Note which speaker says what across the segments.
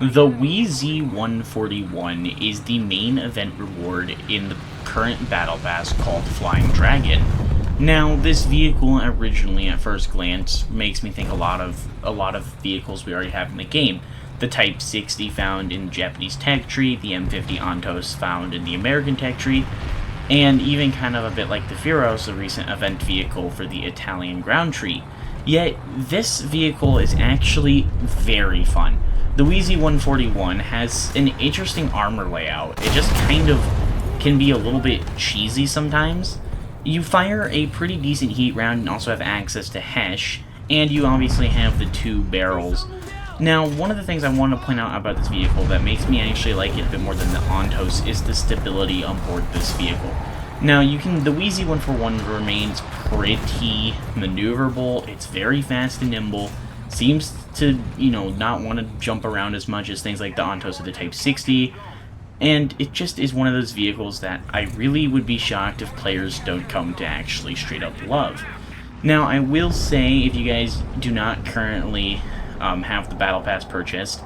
Speaker 1: The Z141 is the main event reward in the current Battlepass called Flying Dragon. Now, this vehicle originally, at first glance, makes me think a lot of vehicles we already have in the game. The Type 60 found in the Japanese tech tree, the M50 Ontos found in the American tech tree, and even kind of a bit like the Firos, a recent event vehicle for the Italian ground tree. Yet, this vehicle is actually very fun. The Z141 has an interesting armor layout. It just kind of can be a little bit cheesy sometimes. You fire a pretty decent heat round and also have access to Hesh, and you obviously have the two barrels. Now, one of the things I want to point out about this vehicle that makes me actually like it a bit more than the Ontos is the stability on board this vehicle. Now, the Z141 remains pretty maneuverable. It's very fast and nimble. Seems to, not want to jump around as much as things like the Ontos or the Type 60. And it just is one of those vehicles that I really would be shocked if players don't come to actually straight up love. Now, I will say, if you guys do not currently have the Battle Pass purchased,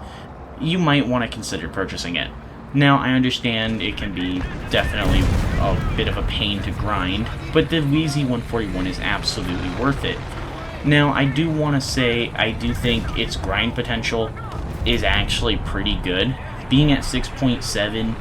Speaker 1: you might want to consider purchasing it. Now, I understand it can be definitely a bit of a pain to grind, but the Z141 is absolutely worth it. Now, I do want to say, I do think its grind potential is actually pretty good. Being at 6.7,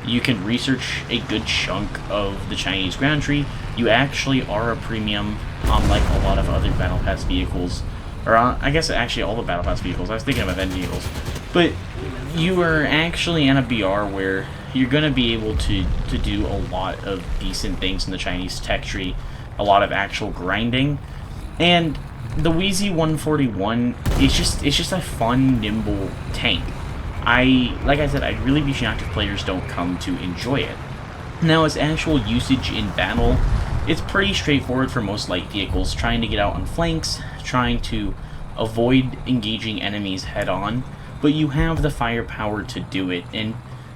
Speaker 1: you can research a good chunk of the Chinese ground tree. You actually are a premium, unlike a lot of other Battle Pass vehicles. Or, I guess actually all the Battle Pass vehicles. I was thinking of event vehicles. But you are actually in a BR where you're going to be able to do a lot of decent things in the Chinese tech tree. A lot of actual grinding. And the Z141 is just a fun, nimble tank. Like I said, I'd really be shocked if players don't come to enjoy it. Now, its actual usage in battle, it's pretty straightforward for most light vehicles, trying to get out on flanks, trying to avoid engaging enemies head-on, but you have the firepower to do it. And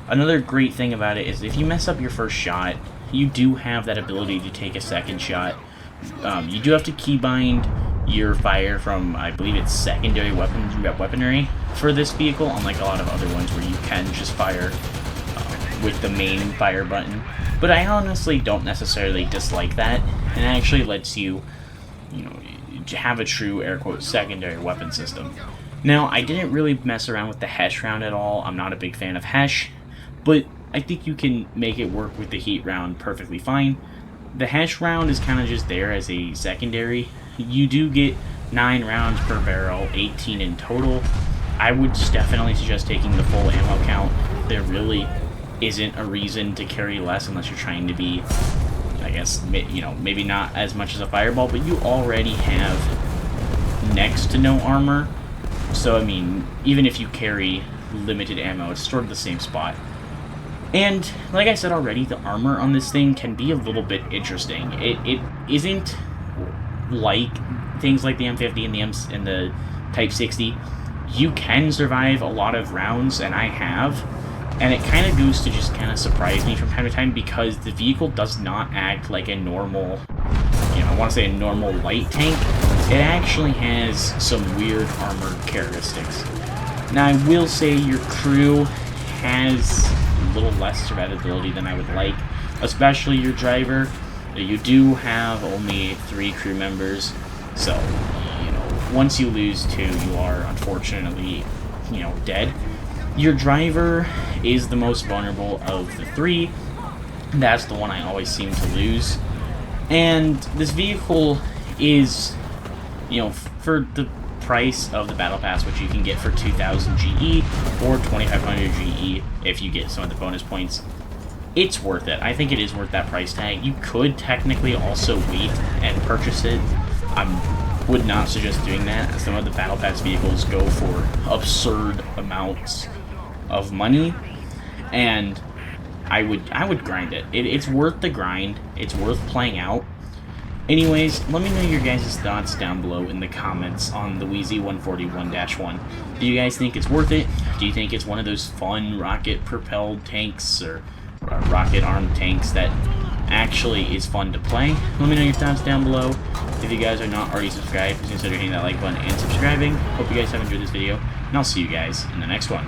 Speaker 1: another great thing about it is if you mess up your first shot, you do have that ability to take a second shot. You do have to keybind your fire from, I believe it's secondary weaponry for this vehicle, unlike a lot of other ones where you can just fire with the main fire button. But I honestly don't necessarily dislike that, and it actually lets you, have a true, air quotes, secondary weapon system. Now, I didn't really mess around with the Hesh round at all. I'm not a big fan of Hesh, but I think you can make it work with the heat round perfectly fine. The Hesh round is kind of just there as a secondary. You do get 9 rounds per barrel, 18 in total. I would definitely suggest taking the full ammo count. There really isn't a reason to carry less unless you're trying to be, I guess, maybe not as much as a fireball, but you already have next to no armor. So, I mean, even if you carry limited ammo, it's sort of the same spot. And, like I said already, the armor on this thing can be a little bit interesting. It isn't like things like the M50 and the Type 60. You can survive a lot of rounds, and I have, and it kind of goes to just kind of surprise me from time to time because the vehicle does not act like a normal, I want to say a normal light tank. It actually has some weird armored characteristics. Now, I will say your crew has a little less survivability than I would like, especially your driver. You do have only 3 crew members, so, once you lose 2, you are unfortunately, dead. Your driver is the most vulnerable of the 3. That's the one I always seem to lose. And this vehicle is, for the price of the Battle Pass, which you can get for 2,000 GE or 2,500 GE if you get some of the bonus points, it's worth it. I think it is worth that price tag. You could technically also wait and purchase it. I would not suggest doing that. Some of the Battle Pass vehicles go for absurd amounts of money, and I would grind it. It's worth the grind. It's worth playing out. Anyways, let me know your guys' thoughts down below in the comments on the Z141-1. Do you guys think it's worth it? Do you think it's one of those fun rocket-propelled tanks or rocket-armed tanks that actually is fun to play? Let me know your thoughts down below. If you guys are not already subscribed, please consider hitting that like button and subscribing. Hope you guys have enjoyed this video, and I'll see you guys in the next one.